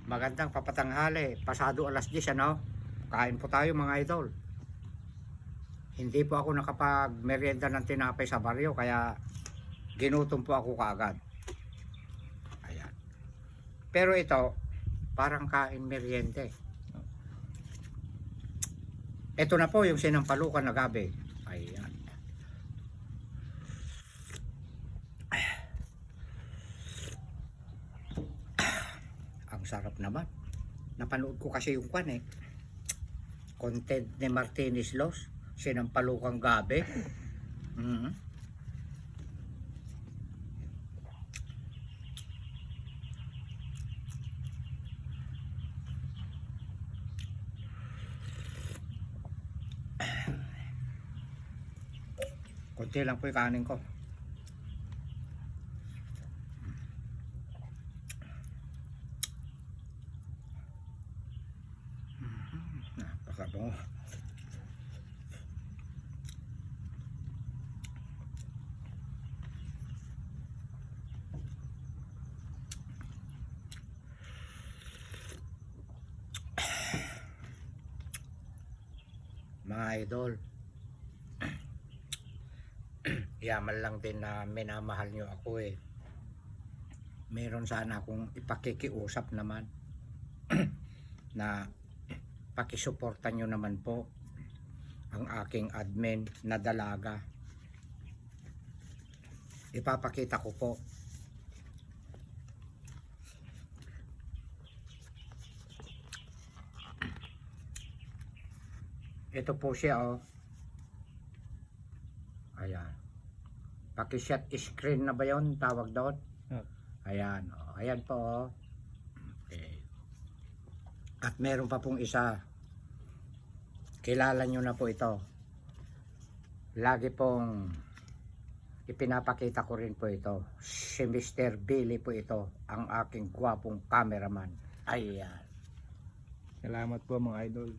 Magandang papatanghali. Pasado alas 10, ano? Kain po tayo mga idol. Hindi po ako nakapag-merienda ng tinapay sa baryo, kaya ginutom po ako kaagad. Ayan. Pero ito, parang kain merienda. Ito na po yung sinampalukan na gabi. Ayan. Ang sarap naman. Napanood ko kasi yung kwan eh. Content ni Martinez Los, sinampalukang gabi. Konti lang po yung kanin ko. Napakabango. Mga idol, yaman lang din na minamahal nyo ako eh. Meron sana akong ipakikiusap naman na pakisuportan nyo naman po ang aking admin na dalaga. Ipapakita ko po. Ito po siya oh. Ayan. Paki-shot screen na ba yun? Tawag doon? Ayan. Oh. Ayan po oh. Okay. At meron pa pong isa. Kilala nyo na po ito. Lagi pong ipinapakita ko rin po ito. Si Mr. Billy po ito. Ang aking gwapong cameraman. Ayan. Salamat po mga idol.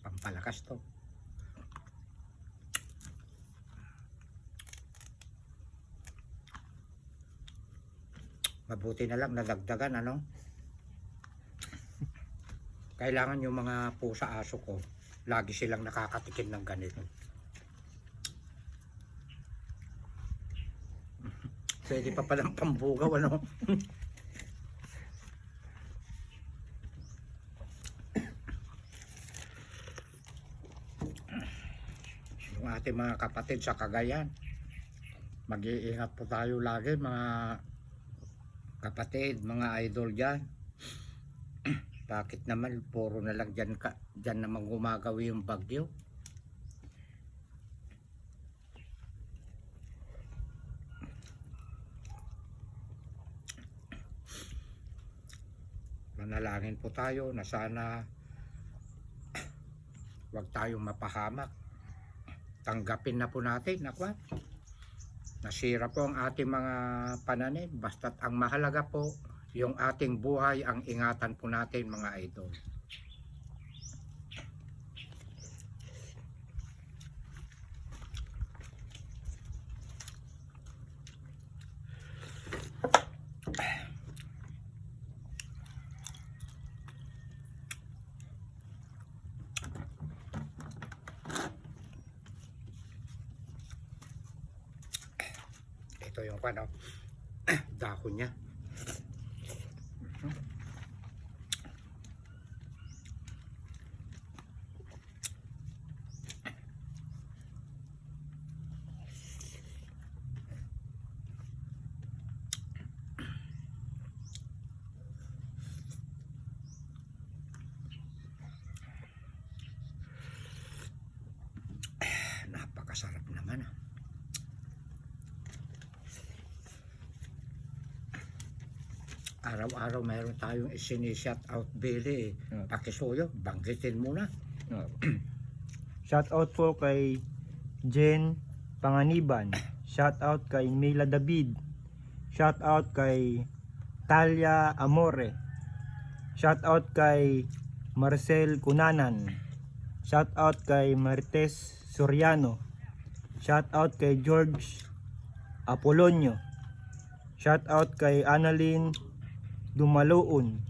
Pampalakas to. Mabuti na lang nadagdagan ano. Kailangan yung mga pusa aso ko lagi silang nakakatikim ng ganito. Pwede pa palang pambugaw ano. Yung ating mga kapatid sa Cagayan, mag-iingat po tayo lagi mga kapatid, mga idol dyan. Bakit naman puro na lang dyan naman gumagawi yung bagyo? Manalangin po tayo na sana wag tayong mapahamak. Tanggapin na po natin na kwan. Nasira po ang ating mga pananim. Basta't ang mahalaga po yung ating buhay, ang ingatan po natin mga idol. Ito yung ano, dahon niya. Napakasarap naman ah. araw-araw mayroon tayong isini-shout out, Billy. Pakisuyo, banggitin mo na. Shout out po kay Jen Panganiban. Shout out kay Mila David. Shout out kay Talia Amore. Shout out kay Marcel Cunanan. Shout out kay Marites Soriano. Shout out kay George Apolonio. Shout out kay Annalyn Dumalaon.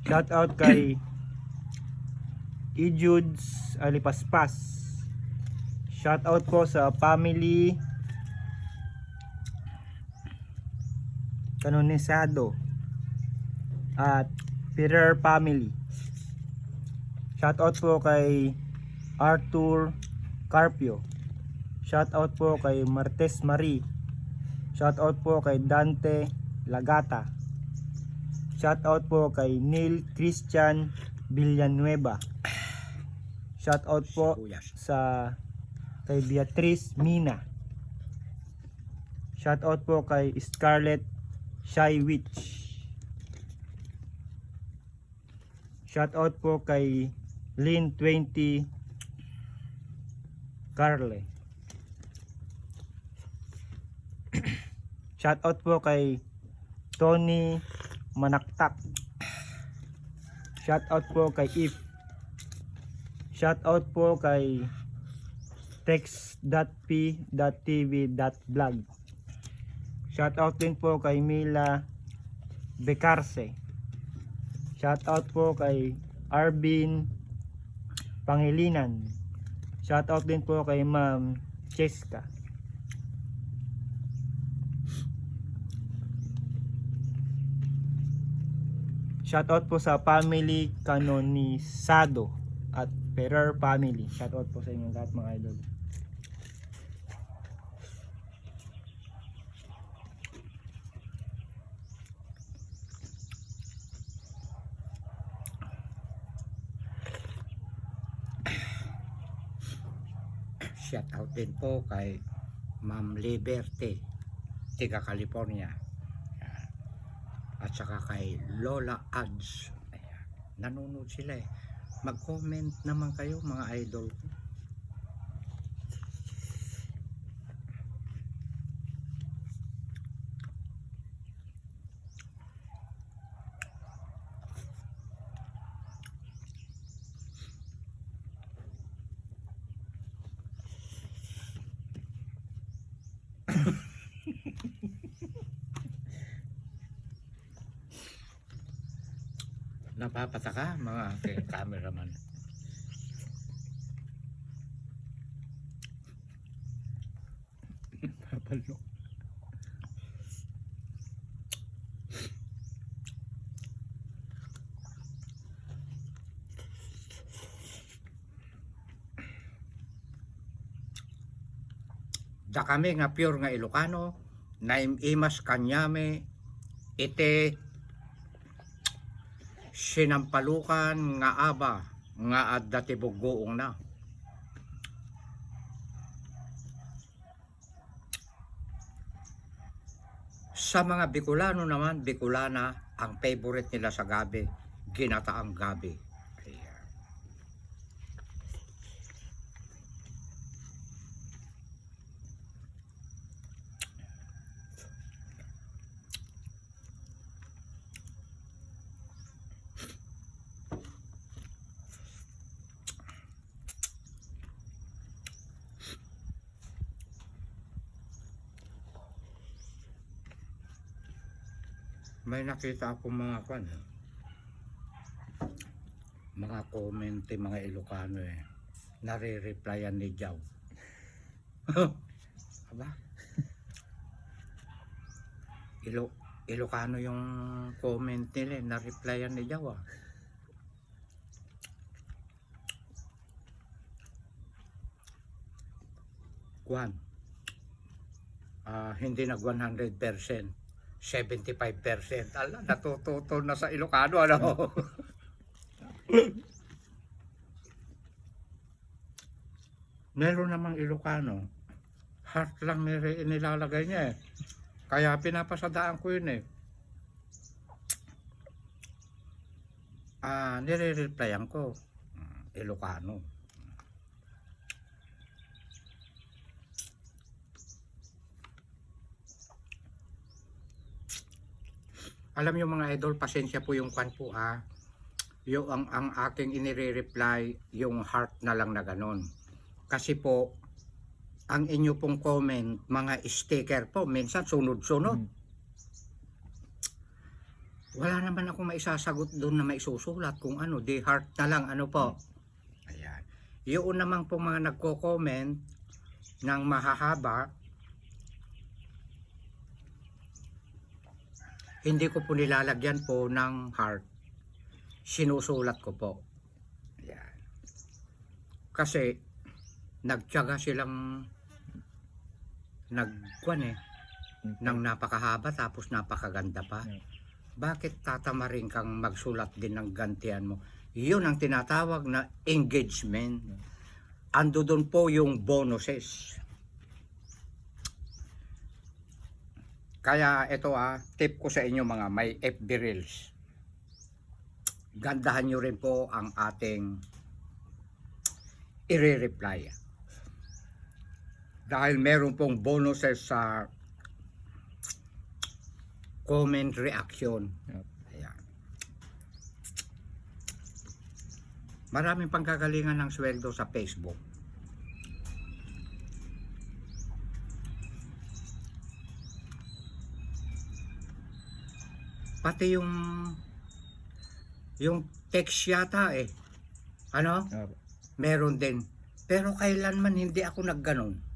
Shout out kay Ijudes Alipaspas. Shout out po sa family Canonisado at Peter family. Shout out po kay Arthur Carpio. Shout out po kay Martes Marie. Shout out po kay Dante Lagata. Shout out po kay Neil Christian Villanueva. Shout out po sa kay Beatrice Mina. Shout out po kay Scarlett Shy Witch. Shout out po kay Lin 20 Carle. Shout out po kay Tony Manaktak. Shout out po kay If. Shout out po kay text.p.tv.vlog. Shout out din po kay Mila Becarce. Shout out po kay Arvin Pangilinan. Shout out din po kay Ma'am Cheska. Shout out po sa family Canonisado at Ferrer family. Shout out po sa inyong lahat mga idol. Shout out din po kay Ma'am Liberty, tiga California. Ayan. At saka kay Lola Ads. Ayan. Nanonood sila eh. Mag-comment naman kayo mga idol ko. Napapataka mga cameraman. Papalo. Da kami nga pure nga Ilocano, naimas kanyame, ite sinampalukan nga aba nga adda ti buggoong na. Sa mga Bicolano naman, Bicolana, ang favorite nila sa gabi, ginataang gabi. Ayan. May nakita ako mga mga comment mga Ilocano eh, nare-replyan ni Jaw. Aba, Ilocano yung comment nila, na-replyan ni Jaw ah. Kwan, hindi nag 100%. 75%. Ala, natututo na sa Ilocano, ano? Meron namang Ilocano, heart lang nilalagay niya eh. Kaya pinapasadaan ko yun eh. Nire-replyan ko. Ilocano. Alam niyo mga idol, pasensya po yung kwan po yung ang aking inire-reply yung heart na lang na ganon. Kasi po ang inyo pong comment, mga sticker po, minsan sunod-sunod. Wala naman ako maisasagot doon na maisusulat kung ano, di heart na lang, ano po. Ayan. Yung naman po mga nagko-comment ng mahahaba, hindi ko po nilalagyan po ng heart. Sinusulat ko po. Ayan. Kasi nagtiyaga silang nagkuan ng napakahaba tapos napakaganda pa. Bakit tatamarin kang magsulat din ng gantian mo? Yun ang tinatawag na engagement. Ando doon po yung bonuses. Kaya ito tip ko sa inyo mga may FB Reels. Gandahan nyo rin po ang ating i-reply. Dahil meron pong bonuses sa comment reaction. Ayan. Maraming panggagalingan ng sweldo sa Facebook. Pati yung text yata ano? Meron din. Pero kailanman hindi ako nagganon.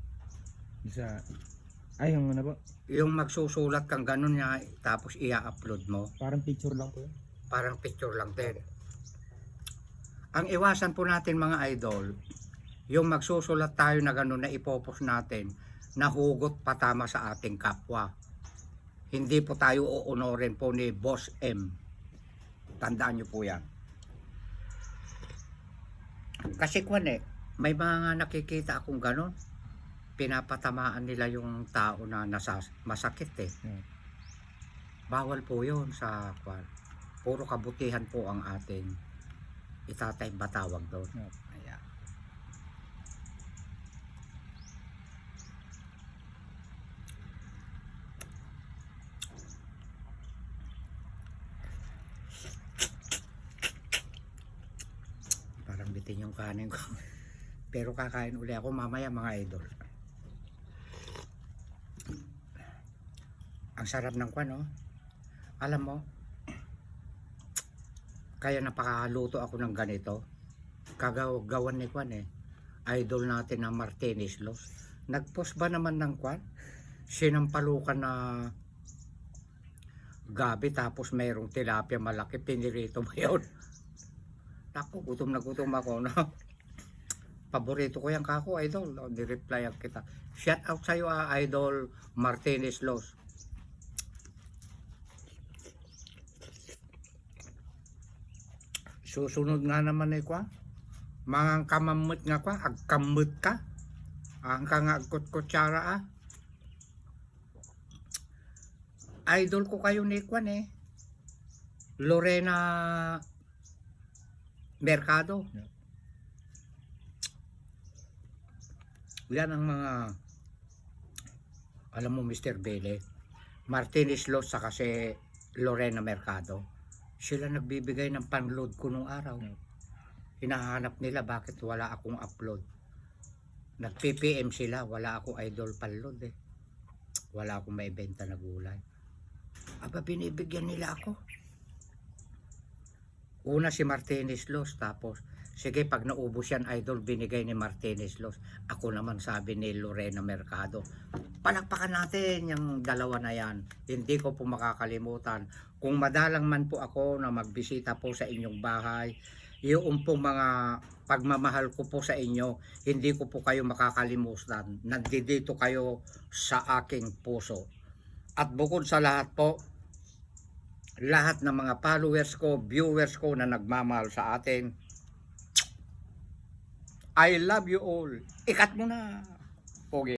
Yung ano po? Yung magsusulat kang ganon niya tapos i-upload mo. Parang picture lang po yun. Parang picture lang din. Ang iwasan po natin mga idol, yung magsusulat tayo na ganon na ipopost natin, nahugot patama sa ating kapwa. Hindi po tayo uunorin po ni Boss M. Tandaan nyo po yan. Kasi may mga nakikita akong ganon. Pinapatamaan nila yung tao na masakit Bawal po yun sa kwan. Puro kabutihan po ang ating itatay batawag doon. Ayan. Parang bitin yung kanin ko. Pero kakain uli ako mamaya mga idol. Ang sarap ng kwan Alam mo, kaya napakaluto ako ng ganito. Kagawan ni kwan idol natin na Martinez Los. Nagpost ba naman ng kwan? Sinampalukan na gabi tapos mayroong tilapia malaki. Pinirito ba yun? Naku, gutom na gutom ako Paborito ko yung kako idol. Ni-reply kita. Shout out sa'yo idol Martinez Los. Susunod nga naman mga kamamut nga agkamut ka. Ang kangagkot kutsara Idol ko kayo ni Lorena Mercado. Yan ang mga alam mo Mr. Bele, Martinez Los sa kasi Lorena Mercado. Sila nagbibigay ng panload ko nung araw. Hinahanap nila bakit wala akong upload. Nag-PPM sila, wala akong idol panload Wala akong maibenta na gulay. Aba binibigyan nila ako. Una si Martinez Los, tapos sige pag naubos yan idol binigay ni Martinez Los. Ako naman sabi ni Lorena Mercado. Palakpakan natin yung dalawa na yan. Hindi ko po makakalimutan. Kung madalang man po ako na magbisita po sa inyong bahay, yung pong mga pagmamahal ko po sa inyo, hindi ko po kayo makakalimutan. Nandito kayo sa aking puso. At bukod sa lahat po, lahat ng mga followers ko, viewers ko na nagmamahal sa atin, I love you all. Ikat mo na. Pogi.